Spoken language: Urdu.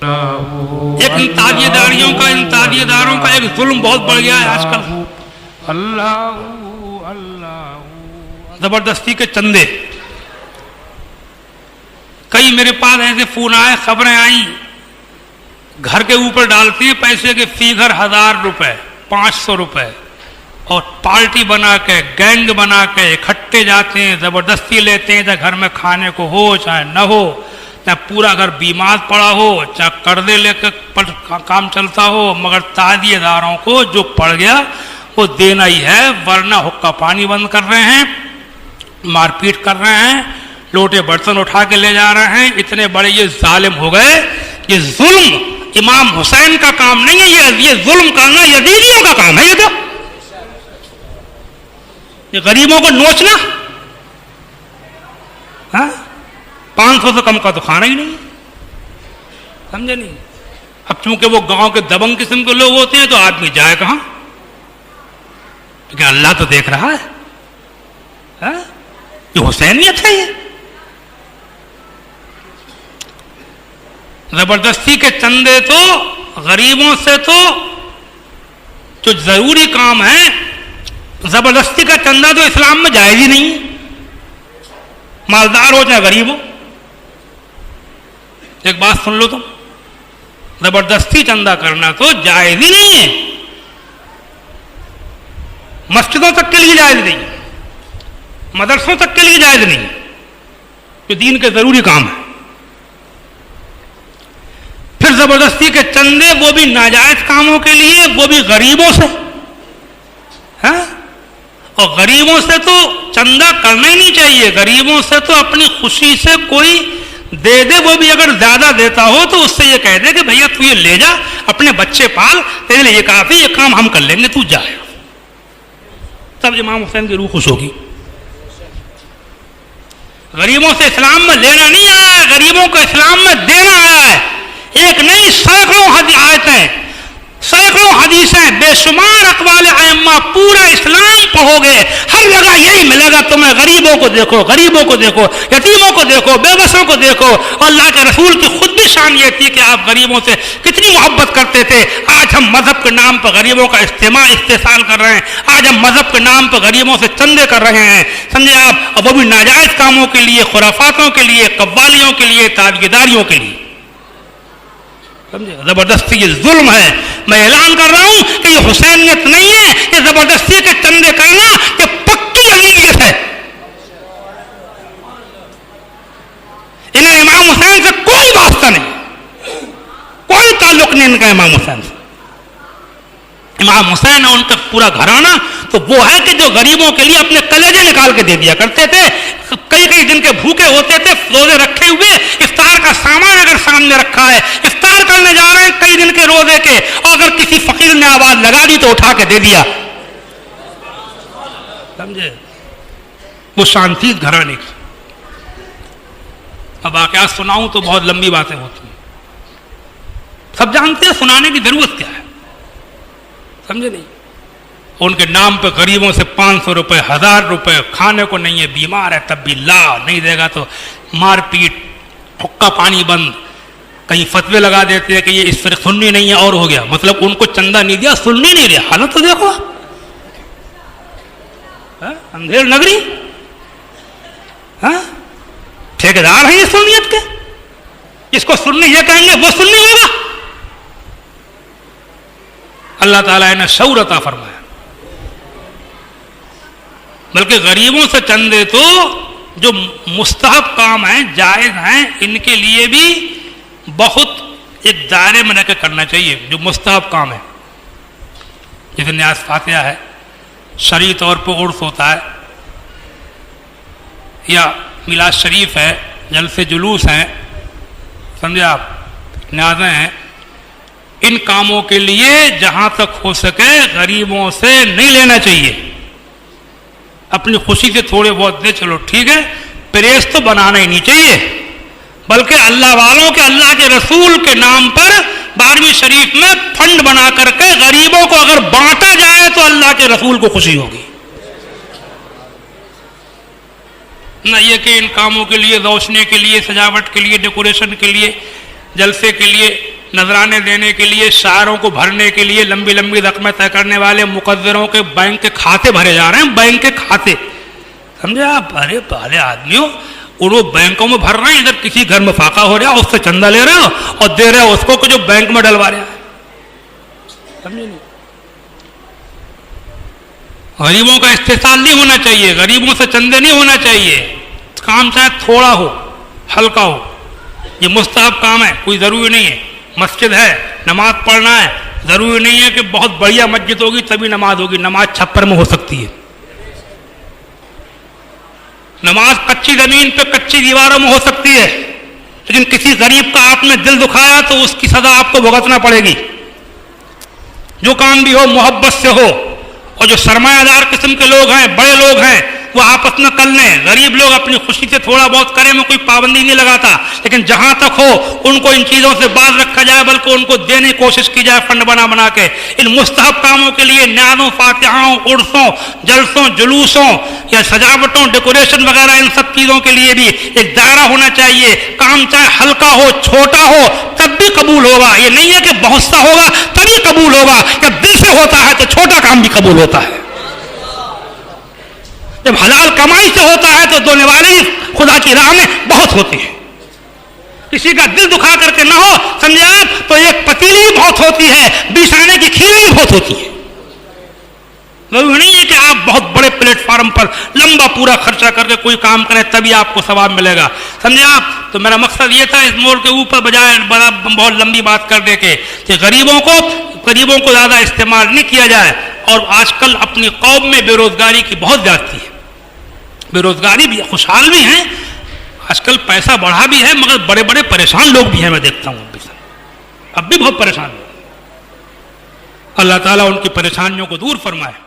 ایک ان تاجیداروں کا ایک ظلم بہت بڑھ گیا ہے آج کل. زبردستی کے چندے. کئی میرے پاس ایسے فون آئے, خبریں آئیں, گھر کے اوپر ڈالتے ہیں پیسے کے فی گھر 1000 روپے 500 روپے, اور پارٹی بنا کے گینگ بنا کے اکٹھے جاتے ہیں, زبردستی لیتے ہیں, چاہے گھر میں کھانے کو ہو چاہے نہ ہو, چاہے پورا گھر بیمار پڑا ہو, چاہے قرضے لے کے کام چلتا ہو, مگر تعزیے داروں کو جو پڑ گیا وہ دینا ہی ہے, ورنہ حقہ پانی بند کر رہے ہیں, مار پیٹ کر رہے ہیں, لوٹے برتن اٹھا کے لے جا رہے ہیں. اتنے بڑے یہ ظالم ہو گئے. یہ ظلم امام حسین کا کام نہیں ہے, یہ ظلم کرنا یزیدیوں کا کام ہے. یہ تو یہ غریبوں کو نوچنا, 500 سے کم کا تو کھانا ہی نہیں, سمجھے نہیں. اب چونکہ وہ گاؤں کے دبنگ قسم کے لوگ ہوتے ہیں تو آدمی جائے کہاں, کیونکہ اللہ تو دیکھ رہا ہے. یہ حسینیت ہے. یہ زبردستی کے چندے تو غریبوں سے تو جو ضروری کام ہے, زبردستی کا چندہ تو اسلام میں جائز ہی نہیں, مالدار ہو چاہے غریب ہو. ایک بات سن لو تم, زبردستی چندہ کرنا تو جائز ہی نہیں ہے, مسجدوں تک کے لیے جائز نہیں, مدرسوں تک کے لیے جائز نہیں, جو دین کے ضروری کام ہے. پھر زبردستی کے چندے وہ بھی ناجائز کاموں کے لیے, وہ بھی غریبوں سے. اور غریبوں سے تو چندہ کرنا ہی نہیں چاہیے, غریبوں سے تو اپنی خوشی سے کوئی دے دے, وہ بھی اگر زیادہ دیتا ہو تو اس سے یہ کہہ دے کہ بھیا تو یہ لے جا, اپنے بچے پال, تیرے لیے یہ کافی, یہ کام ہم کر لیں گے, تو جائے. تب امام حسین کی روح خوش ہوگی. غریبوں سے اسلام میں لینا نہیں آیا ہے, غریبوں کو اسلام میں دینا آیا ہے. ایک نہیں, سینکڑوں آیتیں, سینکڑوں حدیثیں, بے شمار اقوال ائمہ, پورا اسلام پڑھو گے ہر جگہ یہی ملے گا تمہیں, غریبوں کو دیکھو, غریبوں کو دیکھو, یتیموں کو دیکھو, بے بسوں کو دیکھو. اور اللہ کے رسول کی خود بھی شان یہ تھی کہ آپ غریبوں سے کتنی محبت کرتے تھے. آج ہم مذہب کے نام پر غریبوں کا استحصال کر رہے ہیں, آج ہم مذہب کے نام پر غریبوں سے چندے کر رہے ہیں, سمجھے آپ, اور وہ بھی ناجائز کاموں کے لیے, خرافاتوں کے لیے, قوالیوں کے لیے, تاجیداریوں کے لیے. زبردستی یہ ظلم ہے. میں اعلان کر رہا ہوں کہ یہ حسینیت نہیں ہے, یہ زبردستی کے چندے کرنا یہ پکی یزیدیت ہے. انہیں امام حسین سے کوئی واسطہ نہیں, کوئی تعلق نہیں ان کا امام حسین سے. امام حسین اور ان کا پورا گھرانہ تو وہ ہے کہ جو غریبوں کے لیے اپنے کلیجے نکال کے دے دیا کرتے تھے. کئی کئی دن کے بھوکے ہوتے تھے, روزے رکھے ہوئے, افطار کا سامان اگر سامنے رکھا ہے, افطار کرنے جا رہے ہیں کئی دن کے روزے کے, اور اگر کسی فقیر نے آواز لگا دی تو اٹھا کے دے دیا. سمجھے, وہ شان تھی گھرانے کی. اب واقعات سناؤں تو بہت لمبی باتیں ہوتی ہیں, سب جانتے ہیں, سنانے کی ضرورت کیا ہے, سمجھے نہیں. ان کے نام پہ غریبوں سے 500 روپے 1000 روپے, کھانے کو نہیں ہے, بیمار ہے تب بھی لا, نہیں دے گا تو مار پیٹ, حقہ پانی بند. کہیں فتوے لگا دیتے ہیں کہ یہ اس پر سننی نہیں ہے اور ہو گیا, مطلب ان کو چندہ نہیں دیا, سننی نہیں دیا. حالت تو دیکھو, اندھیر نگری, ٹھیکیدار ہیں یہ سنیت کے, اس کو سننی یہ کہیں گے وہ سننی ہوگا. اللہ تعالیٰ نے شعور عطا فرمایا. بلکہ غریبوں سے چندے تو جو مستحب کام ہیں, جائز ہیں, ان کے لیے بھی بہت ایک دائرے میں رہ کے کرنا چاہیے. جو مستحب کام ہے, جیسے نیاز فاتحہ ہے, شرعی طور پہ عرس ہوتا ہے, یا میلاد شریف ہے, جلسے جلوس ہیں, سمجھے آپ, نیازیں ہیں. ان کاموں کے لیے جہاں تک ہو سکے غریبوں سے نہیں لینا چاہیے. اپنی خوشی سے تھوڑے بہت دے, چلو ٹھیک ہے, پریس تو بنانا ہی نہیں چاہیے. بلکہ اللہ والوں کے, اللہ کے رسول کے نام پر 12ویں شریف میں فنڈ بنا کر کے غریبوں کو اگر بانٹا جائے تو اللہ کے رسول کو خوشی ہوگی. نہ یہ کہ ان کاموں کے لیے, روشنی کے لیے, سجاوٹ کے لیے, ڈیکوریشن کے لیے, جلسے کے لیے نذرانے دینے کے لیے، شاعروں کو بھرنے کے لیے لمبی لمبی رقمیں طے کرنے والے مقدروں کے بینک کے کھاتے بھرے جا رہے ہیں، بینک کے کھاتے، سمجھے آپ؟ ارے پہلے آدمیوں وہ بینکوں میں بھر رہے ہیں، ادھر کسی گھر میں فاقہ ہو رہا ہے اس سے چندہ لے رہے ہو اور دے رہے ہو اس کو کہ جو بینک میں ڈلوا رہا ہے، سمجھے نہیں؟ غریبوں کا استحصال نہیں ہونا چاہیے، غریبوں سے چندے نہیں ہونا چاہیے، کام چاہے تھوڑا ہو، ہلکا ہو، یہ مستحب کام ہے، کوئی ضروری نہیں ہے۔ مسجد ہے، نماز پڑھنا ہے، ضروری نہیں ہے کہ بہت بڑھیا مسجد ہوگی تبھی نماز ہوگی، نماز چھپر میں ہو سکتی ہے، نماز کچی زمین پہ کچی دیواروں میں ہو سکتی ہے، لیکن کسی غریب کا آپ نے دل دکھایا تو اس کی سزا آپ کو بھگتنا پڑے گی۔ جو کام بھی ہو محبت سے ہو، اور جو سرمایہ دار قسم کے لوگ ہیں، بڑے لوگ ہیں، وہ آپس میں کر لیں، غریب لوگ اپنی خوشی سے تھوڑا بہت کریں، میں کوئی پابندی نہیں لگاتا، لیکن جہاں تک ہو ان کو ان چیزوں سے باز رکھا جائے، بلکہ ان کو دینے کی کوشش کی جائے فنڈ بنا بنا کے۔ ان مستحب کاموں کے لیے نیازوں، فاتحاؤں، عرسوں، جلسوں، جلوسوں یا سجاوٹوں، ڈیکوریشن وغیرہ، ان سب چیزوں کے لیے بھی ایک دائرہ ہونا چاہیے۔ کام چاہے ہلکا ہو، چھوٹا ہو، تب بھی قبول ہوگا، یہ نہیں ہے کہ بہت سا ہوگا تبھی قبول ہوگا، جب دل سے ہوتا ہے تو چھوٹا کام بھی قبول ہوتا ہے، جب حلال کمائی سے ہوتا ہے تو دینے والے خدا کی راہ میں بہت ہوتے ہیں۔ کسی کا دل دکھا کر کے نہ ہو، سمجھے آپ، تو ایک پتیلی بہت ہوتی ہے، 20 آنے کی کھیری بہت ہوتی ہے۔ ضروری نہیں ہے کہ آپ بہت بڑے پلیٹ فارم پر لمبا پورا خرچہ کر کے کوئی کام کریں تبھی آپ کو ثواب ملے گا، سمجھے آپ؟ تو میرا مقصد یہ تھا اس موڑ کے اوپر بجائے بہت لمبی بات کرنے کے کہ غریبوں کو زیادہ استعمال نہیں کیا جائے۔ اور آج کل اپنی قوم میں بے روزگاری کی بہت زیادتی ہے، بے روزگاری بھی، خوشحال بھی ہیں آج کل، پیسہ بڑھا بھی ہے، مگر بڑے بڑے پریشان لوگ بھی ہیں، میں دیکھتا ہوں اب بھی بہت پریشان ہیں۔ اللہ تعالیٰ ان کی پریشانیوں کو دور فرمائے۔